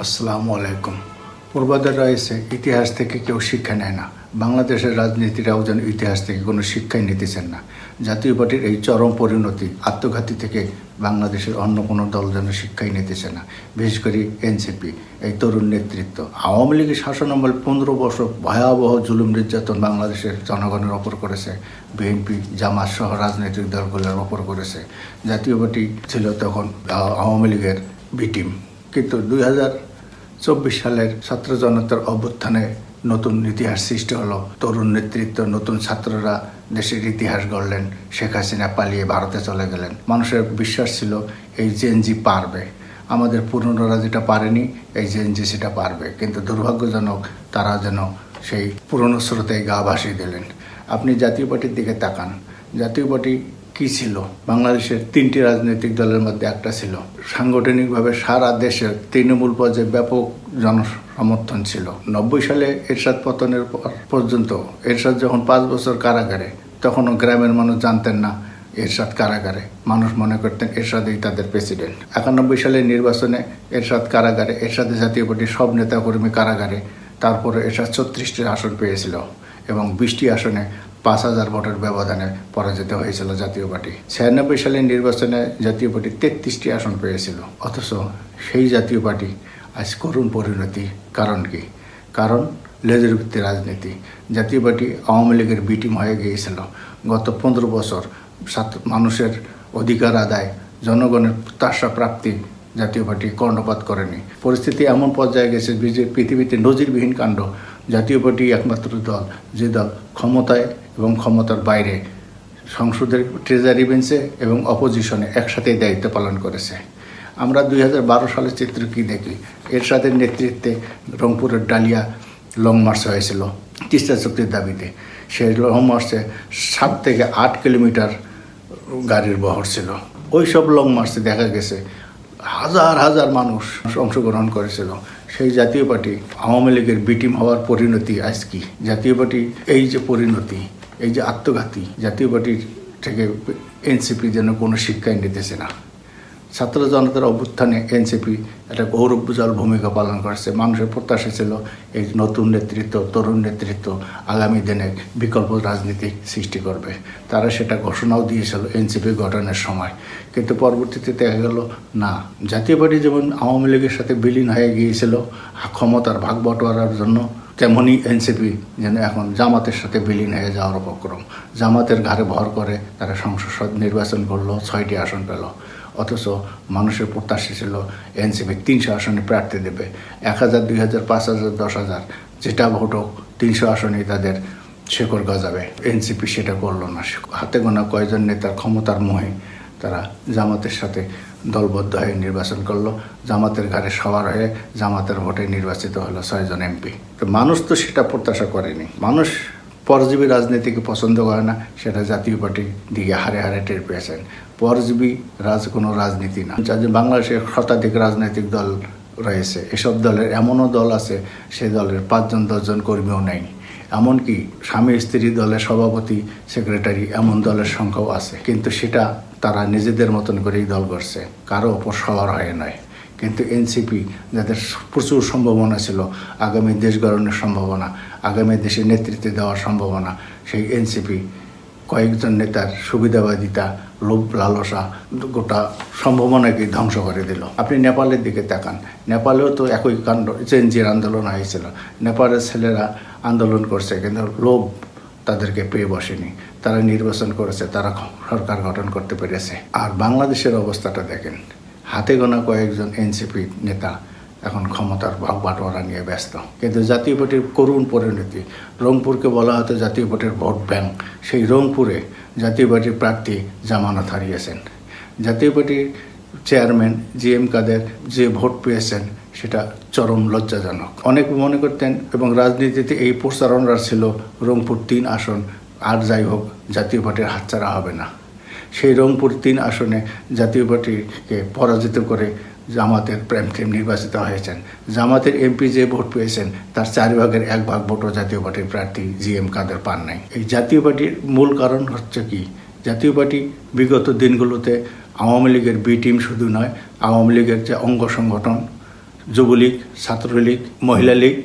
আসসালামু আলাইকুম। পূর্বাদের রয়েছে ইতিহাস থেকে কেউ শিক্ষা নেয় না। বাংলাদেশের রাজনীতিরাও যেন ইতিহাস থেকে কোনো শিক্ষাই নিতেছেন না। জাতীয় পার্টির এই চরম পরিণতি আত্মঘাতী থেকে বাংলাদেশের অন্য কোনো দল যেন শিক্ষাই নিতেছে না। বিশেষ করে এনসিপি, এই তরুণ নেতৃত্ব। আওয়ামী লীগের শাসনামল 15 বছর ভয়াবহ জুলুম নির্যাতন বাংলাদেশের জনগণের ওপর করেছে। বিএনপি, জামাত সহ রাজনৈতিক দলগুলোর ওপর করেছে। জাতীয় পার্টি ছিল তখন আওয়ামী লীগের বি টিম। কিন্তু 2024 সালের ছাত্র জনতার অভ্যুত্থানে নতুন ইতিহাস সৃষ্টি হলো। তরুণ নেতৃত্ব, নতুন ছাত্ররা দেশের ইতিহাস গড়লেন। শেখ হাসিনা পালিয়ে ভারতে চলে গেলেন। মানুষের বিশ্বাস ছিল এই জেনজি পারবে, আমাদের পুরনোরা যেটা পারেনি এই জেনজি সেটা পারবে। কিন্তু দুর্ভাগ্যজনক তারা যেন সেই পুরনো স্রোতে গা ভাসিয়ে দিলেন। আপনি জাতীয় পার্টির দিকে তাকান। জাতীয় পার্টি কি ছিল? বাংলাদেশের 3টি রাজনৈতিক দলের মধ্যে একটা ছিল। সাংগঠনিকভাবে সারা দেশের তৃণমূল পর্যায়ে ব্যাপক জনসমর্থন ছিল। 90 সালে এরশাদ পতনের পর্যন্ত, এরশাদ যখন 5 বছর কারাগারে, তখনও গ্রামের মানুষ জানতেন না এরশাদ কারাগারে। মানুষ মনে করতেন এরশাদই তাদের প্রেসিডেন্ট। 91 সালের নির্বাচনে এরশাদ কারাগারে, এরশাদের জাতীয় পার্টির সব নেতাকর্মী কারাগারে। তারপরে এরশাদ 36টি আসন পেয়েছিল এবং 20টি আসনে 5,000 ভোটের ব্যবধানে পরাজিত হয়েছিল জাতীয় পার্টি। 96 সালের নির্বাচনে জাতীয় পার্টি 33টি আসন পেয়েছিল। অথচ সেই জাতীয় পার্টি আজ করুণ পরিণতি। কারণ কি? কারণ লেজের ভিত্তি রাজনীতি। জাতীয় পার্টি আওয়ামী লীগের বি টিম হয়ে গিয়েছিল। গত 15 বছর মানুষের অধিকার আদায়, জনগণের প্রত্যাশা প্রাপ্তি জাতীয় পার্টি কর্ণপাত করেনি। পরিস্থিতি এমন পর্যায়ে গেছে পৃথিবীতে নজিরবিহীন কাণ্ড। জাতীয় পার্টি একমাত্র দল যে দল ক্ষমতায় এবং ক্ষমতার বাইরে সংসদের ট্রেজারি বেঞ্চে এবং অপোজিশনে একসাথে দায়িত্ব পালন করেছে। আমরা 2012 সালের চিত্র কি দেখি? এরশাদের নেতৃত্বে রংপুরের ডালিয়া লং মার্চ হয়েছিল তিস্তা চুক্তির দাবিতে। সেই লং মার্চে 7 থেকে 8 কিলোমিটার গাড়ির বহর ছিল। ওই সব লং মার্চে দেখা গেছে হাজার হাজার মানুষ অংশগ্রহণ করেছিল। সেই জাতীয় পার্টি আওয়ামী লীগের বি টিম হওয়ার পরিণতি আজ কি? জাতীয় পার্টি এই যে পরিণতি, এই যে আত্মঘাতী, জাতীয় পার্টির থেকে এনসিপি যেন কোনো শিক্ষাই নিতেছে না। ছাত্র জনতার অভ্যুত্থানে এনসিপি একটা গৌরবোজ্জ্বল ভূমিকা পালন করেছে। মানুষের প্রত্যাশা ছিল এই নতুন নেতৃত্ব, তরুণ নেতৃত্ব আগামী দিনে বিকল্প রাজনীতি সৃষ্টি করবে। তারা সেটা ঘোষণাও দিয়েছিল এনসিপি গঠনের সময়। কিন্তু পরবর্তীতে দেখা গেল না, জাতীয় পার্টি যেমন আওয়ামী লীগের সাথে বিলীন হয়ে গিয়েছিল ক্ষমতার ভাগ বটোয়ারার জন্য, তেমনই এনসিপি যেন এখন জামাতের সাথে বিলীন হয়ে যাওয়ার উপক্রম। জামাতের ঘাড়ে ভর করে তারা সংসদ নির্বাচন করলো, 6টি আসন পেল। অথচ মানুষের প্রত্যাশা ছিল এনসিপি 300 আসনে প্রার্থী দেবে। 1000, 2000, 5000, 10,000 যেটা ভোট হোক 300 আসনেই তাদের শেকড় গজাবে। এনসিপি সেটা করলো না। হাতে গোনা কয়েকজন নেতার ক্ষমতার মোহে তারা জামাতের সাথে দলবদ্ধ হয়ে নির্বাচন করলো। জামাতের ঘাড়ে সওয়ার হয়ে জামাতের ভোটে নির্বাচিত হলো 6 জন এমপি। তো মানুষ তো সেটা প্রত্যাশা করেনি। মানুষ পরজীবী রাজনীতিকে পছন্দ করে না, সেটা জাতীয় পার্টির দিকে হারে হারে টের পেয়েছেন। পরজীবী কোনো রাজনীতি না। যাদের বাংলাদেশে শতাধিক রাজনৈতিক দল রয়েছে, এসব দলের এমনও দল আছে সে দলের 5-10 জন কর্মীও নেই। এমনকি স্বামী স্ত্রী দলের সভাপতি, সেক্রেটারি এমন দলের সংখ্যাও আছে। কিন্তু সেটা তারা নিজেদের মতন করেই দল করছে, কারো ওপর সবার হয়ে নয়। কিন্তু এনসিপি যাদের প্রচুর সম্ভাবনা ছিল, আগামী দেশ গঠনের সম্ভাবনা, আগামী দেশে নেতৃত্বে দেওয়ার সম্ভাবনা, সেই এনসিপি কয়েকজন নেতার সুবিধাবাদিতা, লোভ লালসা গোটা সম্ভাবনাকে ধ্বংস করে দিল। আপনি নেপালের দিকে তাকান। নেপালেও তো একই কাণ্ড, জেনজির আন্দোলন হয়েছিল। নেপালের ছেলেরা আন্দোলন করছে, কিন্তু লোভ তাদেরকে পেয়ে বসেনি। তারা নির্বাচন করেছে, তারা সরকার গঠন করতে পেরেছে। আর বাংলাদেশের অবস্থাটা দেখেন, হাতে গোনা কয়েকজন এনসিপি নেতা এখন ক্ষমতার ভাগ বাটোয়ারা নিয়ে ব্যস্ত। কিন্তু জাতীয় পার্টির করুণ পরিণতি। রংপুরকে বলা হতো জাতীয় পার্টির ভোট ব্যাংক। সেই রংপুরে জাতীয় পার্টির প্রার্থী জামানত হারিয়েছেন। জাতীয় পার্টির চেয়ারম্যান GM কাদের যে ভোট পেয়েছেন সেটা চরম লজ্জাজনক। অনেক মনে করতেন এবং রাজনীতিতে এই প্রচারণার ছিল রংপুর 3 আসন আর যাই হোক জাতীয় পার্টির হাতছাড়া হবে না। সেই রংপুর 3 আসনে জাতীয় পার্টিকে পরাজিত করে জামাতের প্রেমথেম নির্বাচিত হয়েছেন। জামাতের এমপি যে ভোট পেয়েছেন তার 4/1 ভোটও জাতীয় পার্টির প্রার্থী GM কাদের পান নাই। এই জাতীয় পার্টির মূল কারণ হচ্ছে কি? জাতীয় পার্টি বিগত দিনগুলোতে আওয়ামী লীগের বি টিম শুধু নয়, আওয়ামী লীগের যে অঙ্গ সংগঠন যুবলীগ, ছাত্রলীগ, মহিলা লীগ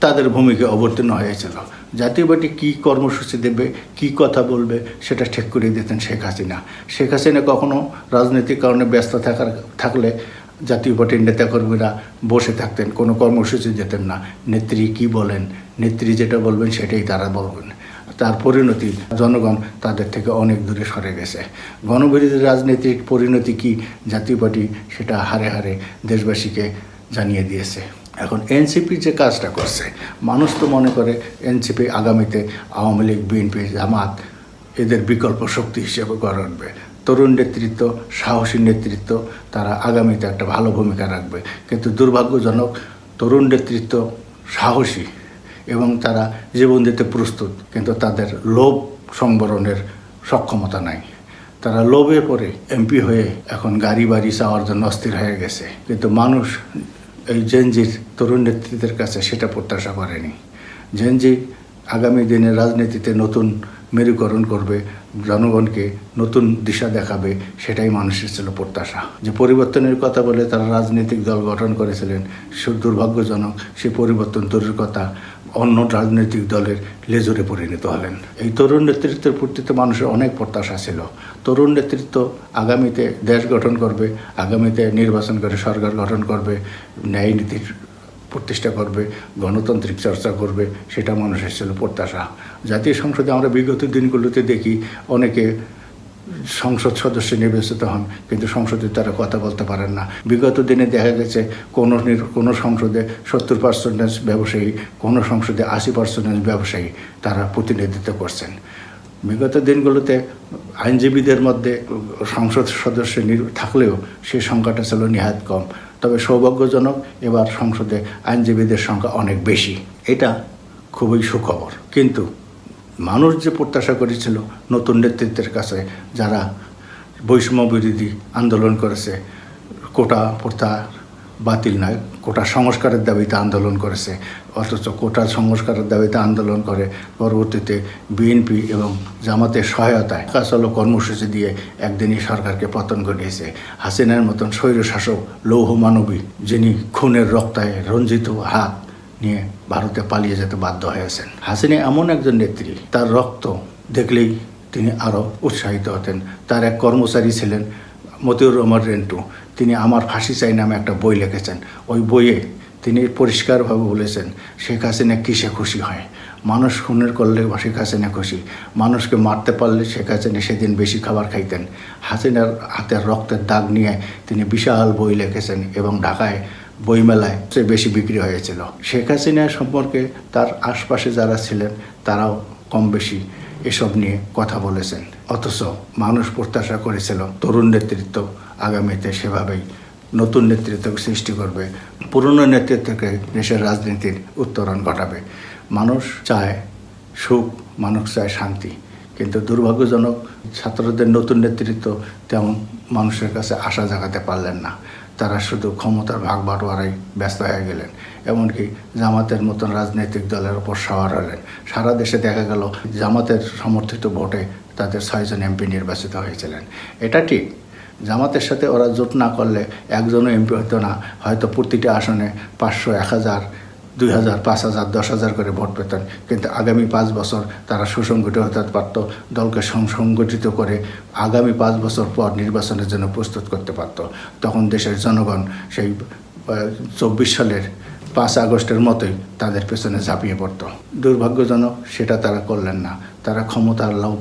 তাদের ভূমিকা অবতীর্ণ হয়েছিল। জাতীয় পার্টি কী কর্মসূচি দেবে, কী কথা বলবে সেটা ঠিক করে দিতেন শেখ হাসিনা। শেখ হাসিনা কখনো রাজনৈতিক কারণে ব্যস্ত থাকলে জাতীয় পার্টির নেতাকর্মীরা বসে থাকতেন, কোনো কর্মসূচি দিতেন না। নেত্রী কী বলেন, নেত্রী যেটা বলবেন সেটাই তারা বলবেন। তার পরিণতি জনগণ তাদের থেকে অনেক দূরে সরে গেছে। গণবিরোধী রাজনীতির পরিণতি কি জাতীয় পার্টি সেটা হারে হারে দেশবাসীকে জানিয়ে দিয়েছে। এখন এনসিপি যে কাজটা করছে, মানুষ তো মনে করে এনসিপি আগামীতে আওয়ামী লীগ, বিএনপি, জামাত এদের বিকল্প শক্তি হিসেবে গড়ে উঠবে। তরুণ নেতৃত্ব, সাহসী নেতৃত্ব, তারা আগামীতে একটা ভালো ভূমিকা রাখবে। কিন্তু দুর্ভাগ্যজনক, তরুণ নেতৃত্ব সাহসী এবং তারা জীবন দিতে প্রস্তুত, কিন্তু তাদের লোভ সংবরণের সক্ষমতা নাই। তারা লোভে পড়ে এমপি হয়ে এখন গাড়ি বাড়ি চাওয়ার জন্য অস্থির হয়ে গেছে। কিন্তু মানুষ এই জেনজির তরুণ নেতৃত্বের কাছে সেটা প্রত্যাশা করেনি। জেনজি আগামী দিনে রাজনীতিতে নতুন মেরুকরণ করবে, জনগণকে নতুন দিশা দেখাবে, সেটাই মানুষের ছিল প্রত্যাশা। যে পরিবর্তনের কথা বলে তারা রাজনৈতিক দল গঠন করেছিলেন, দুর্ভাগ্যজনক সেই পরিবর্তন দূরের কথা অন্য রাজনৈতিক দলের লেজরে পরিণত হলেন। এই তরুণ নেতৃত্বের প্রতিতে মানুষের অনেক প্রত্যাশা ছিল। তরুণ নেতৃত্ব আগামীতে দেশ গঠন করবে, আগামীতে নির্বাচন করে সরকার গঠন করবে, ন্যায় নীতির প্রতিষ্ঠা করবে, গণতান্ত্রিক চর্চা করবে, সেটা মানুষের ছিল প্রত্যাশা। জাতীয় সংসদে আমরা বিগত দিনগুলোতে দেখি অনেকে সংসদ সদস্য নির্বাচিত হন, কিন্তু সংসদে তারা কথা বলতে পারেন না। বিগত দিনে দেখা গেছে কোনো সংসদে 70% ব্যবসায়ী, কোনো সংসদে 80% ব্যবসায়ী তারা প্রতিনিধিত্ব করছেন। বিগত দিনগুলোতে আইনজীবীদের মধ্যে সংসদ সদস্য থাকলেও সেই সংখ্যাটা ছিল নেহাত কম। তবে সৌভাগ্যজনক, এবার সংসদে আইনজীবীদের সংখ্যা অনেক বেশি। এটা খুবই সুখবর। কিন্তু মানুষ যে প্রত্যাশা করেছিল নতুন নেতৃত্বের কাছে, যারা বৈষম্য বিরোধী আন্দোলন করেছে, কোটা প্রথা বাতিল নয়, কোটা সংস্কারের দাবিতে আন্দোলন করেছে, অথচ কোটা সংস্কারের দাবিতে আন্দোলন করে পরবর্তীতে বিএনপি এবং জামাতের সহায়তায় কাছালো কর্মসূচি দিয়ে একদিনই সরকারকে পতন ঘটিয়েছে। হাসিনার মতন স্বৈরশাসক, লৌহ মানবী, যিনি খুনের রক্তায় রঞ্জিত হাত নিয়ে ভারতে পালিয়ে যেতে বাধ্য হয়েছেন। হাসিনা এমন একজন নেত্রী, তার রক্ত দেখলেই তিনি আরও উৎসাহিত হতেন। তার এক কর্মচারী ছিলেন মতিউর রহমান রেন্টু, তিনি আমার ফাঁসি চাই নামে একটা বই লিখেছেন। ওই বইয়ে তিনি পরিষ্কারভাবে বলেছেন শেখ হাসিনা কিসে খুশি হয়। মানুষ খুনের করলে শেখ হাসিনা খুশি, মানুষকে মারতে পারলে শেখ হাসিনা সেদিন বেশি খাবার খাইতেন। হাসিনার হাতের রক্তের দাগ নিয়ে তিনি বিশাল বই লিখেছেন এবং ঢাকায় বইমেলায় সে বেশি বিক্রি হয়েছিল। শেখ হাসিনা সম্পর্কে তার আশপাশে যারা ছিলেন তারাও কম বেশি এসব নিয়ে কথা বলেছেন। অথচ মানুষ প্রত্যাশা করেছিল তরুণ নেতৃত্ব আগামীতে সেভাবেই নতুন নেতৃত্ব সৃষ্টি করবে, পুরনো নেতৃত্বকে দেশের রাজনীতির উত্তরণ ঘটাবে। মানুষ চায় সুখ, মানুষ চায় শান্তি, কিন্তু দুর্ভাগ্যজনক ছাত্রদের নতুন নেতৃত্ব তেমন মানুষের কাছে আশা জাগাতে পারলেন না। তারা শুধু ক্ষমতার ভাগ বাটোয়ারায় ব্যস্ত হয়ে গেলেন। এমনকি জামাতের মতন রাজনৈতিক দলের ওপর সওয়ার হলেন। সারা দেশে দেখা গেল জামাতের সমর্থিত ভোটে তাদের 6 জন এমপি নির্বাচিত হয়েছিলেন। এটা ঠিক, জামাতের সাথে ওরা জোট না করলে একজনও এমপি হতো না। হয়তো প্রতিটা আসনে 500, 1000, 2000, 5000, 10,000 করে ভোট পেতেন। কিন্তু আগামী 5 বছর তারা সুসংগঠিত হতে পারত, দলকে সংগঠিত করে আগামী 5 বছর পর নির্বাচনের জন্য প্রস্তুত করতে পারত। তখন দেশের জনগণ সেই 24 সালের 5 আগস্টের মতোই তাদের পেছনে ঝাঁপিয়ে পড়ত। দুর্ভাগ্যজনক, সেটা তারা করলেন না। তারা ক্ষমতার লোভ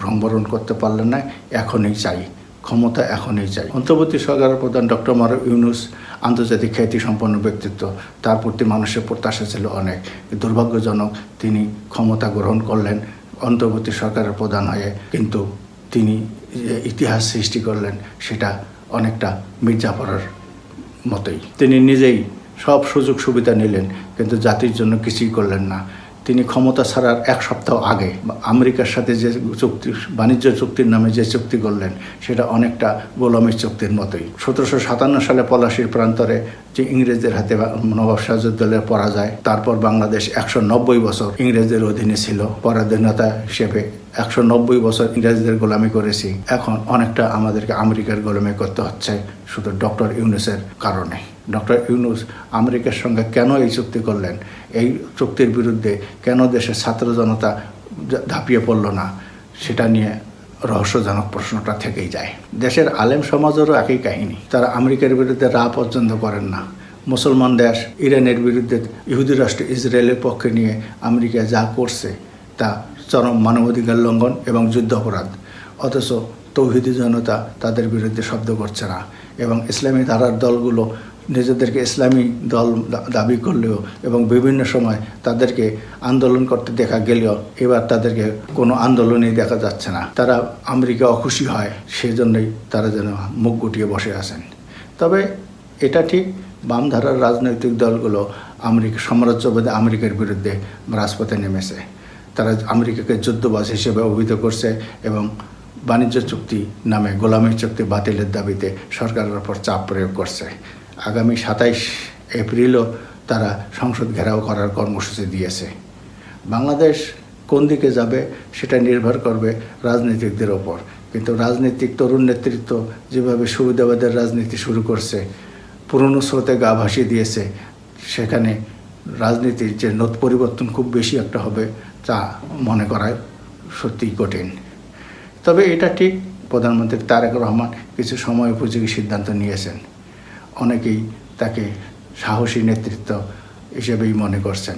সংবরণ করতে পারলেন না। এখনই চাই ক্ষমতা, এখনই চাই। অন্তর্বর্তী সরকারের প্রধান ডক্টর মোহাম্মদ ইউনূস আন্তর্জাতিক খ্যাতিসম্পন্ন ব্যক্তিত্ব, তার প্রতি মানুষের প্রত্যাশা ছিল অনেক। দুর্ভাগ্যজনক, তিনি ক্ষমতা গ্রহণ করলেন অন্তর্বর্তী সরকারের প্রধান হয়ে, কিন্তু তিনি যে ইতিহাস সৃষ্টি করলেন সেটা অনেকটা মির্জাফরের মতোই। তিনি নিজেই সব সুযোগ সুবিধা নিলেন, কিন্তু জাতির জন্য কিছুই করলেন না। তিনি ক্ষমতা ছাড়ার 1 সপ্তাহ আগে আমেরিকার সাথে যে চুক্তি, বাণিজ্য চুক্তির নামে যে চুক্তি করলেন, সেটা অনেকটা গোলামী চুক্তির মতোই। 1757 সালে পলাশীর প্রান্তরে যে ইংরেজদের হাতে নবাব সিরাজউদ্দৌলার পরাজয়, তারপর বাংলাদেশ 190 বছর ইংরেজদের অধীনে ছিল। পরাধীনতা হিসেবে 190 বছর ইংরেজদের গোলামি করেছি, এখন অনেকটা আমাদেরকে আমেরিকার গোলামি করতে হচ্ছে শুধু ডক্টর ইউনূসের কারণে। ডক্টর ইউনূস আমেরিকার সঙ্গে কেন এই চুক্তি করলেন, এই চুক্তির বিরুদ্ধে কেন দেশের ছাত্র জনতা ঝাঁপিয়ে পড়ল না, সেটা নিয়ে রহস্যজনক প্রশ্নটা থেকেই যায়। দেশের আলেম সমাজেরও একই কাহিনী, তারা আমেরিকার বিরুদ্ধে রা পর্যন্ত করেন না। মুসলমান দেশ ইরানের বিরুদ্ধে ইহুদি রাষ্ট্র ইসরায়েলের পক্ষে নিয়ে আমেরিকা যা করছে তা চরম মানবাধিকার লঙ্ঘন এবং যুদ্ধ অপরাধ, অথচ তৌহিদি জনতা তাদের বিরুদ্ধে শব্দ করছে না। এবং ইসলামী ধারার দলগুলো নিজেদেরকে ইসলামী দল দাবি করলেও এবং বিভিন্ন সময় তাদেরকে আন্দোলন করতে দেখা গেলেও এবার তাদেরকে কোনো আন্দোলনই দেখা যাচ্ছে না। তারা আমেরিকা অখুশি হয়, সেজন্যই তারা যেন মুখ গুটিয়ে বসে আছেন। তবে এটা ঠিক, বাম ধারার রাজনৈতিক দলগুলো সাম্রাজ্যবাদী আমেরিকার বিরুদ্ধে রাজপথে নেমেছে। তারা আমেরিকাকে যুদ্ধবাজ হিসেবে অভিহিত করছে এবং বাণিজ্য চুক্তি নামে গোলামি চুক্তি বাতিলের দাবিতে সরকারের উপর চাপ প্রয়োগ করছে। আগামী 27 এপ্রিলও তারা সংসদ ঘেরাও করার কর্মসূচি দিয়েছে। বাংলাদেশ কোন দিকে যাবে সেটা নির্ভর করবে রাজনীতিকদের ওপর, কিন্তু রাজনীতিক তরুণ নেতৃত্ব যেভাবে সুবিধাবাদের রাজনীতি শুরু করছে, পুরনো স্রোতে গা ভাসিয়ে দিয়েছে, সেখানে রাজনীতির যে পরিবর্তন খুব বেশি একটা হবে তা মনে করায় সত্যিই কঠিন। তবে এটা ঠিক, প্রধানমন্ত্রী তারেক রহমান কিছু সময় উপযোগী সিদ্ধান্ত নিয়েছেন। অনেকেই তাকে সাহসী নেতৃত্ব হিসেবেই মনে করছেন।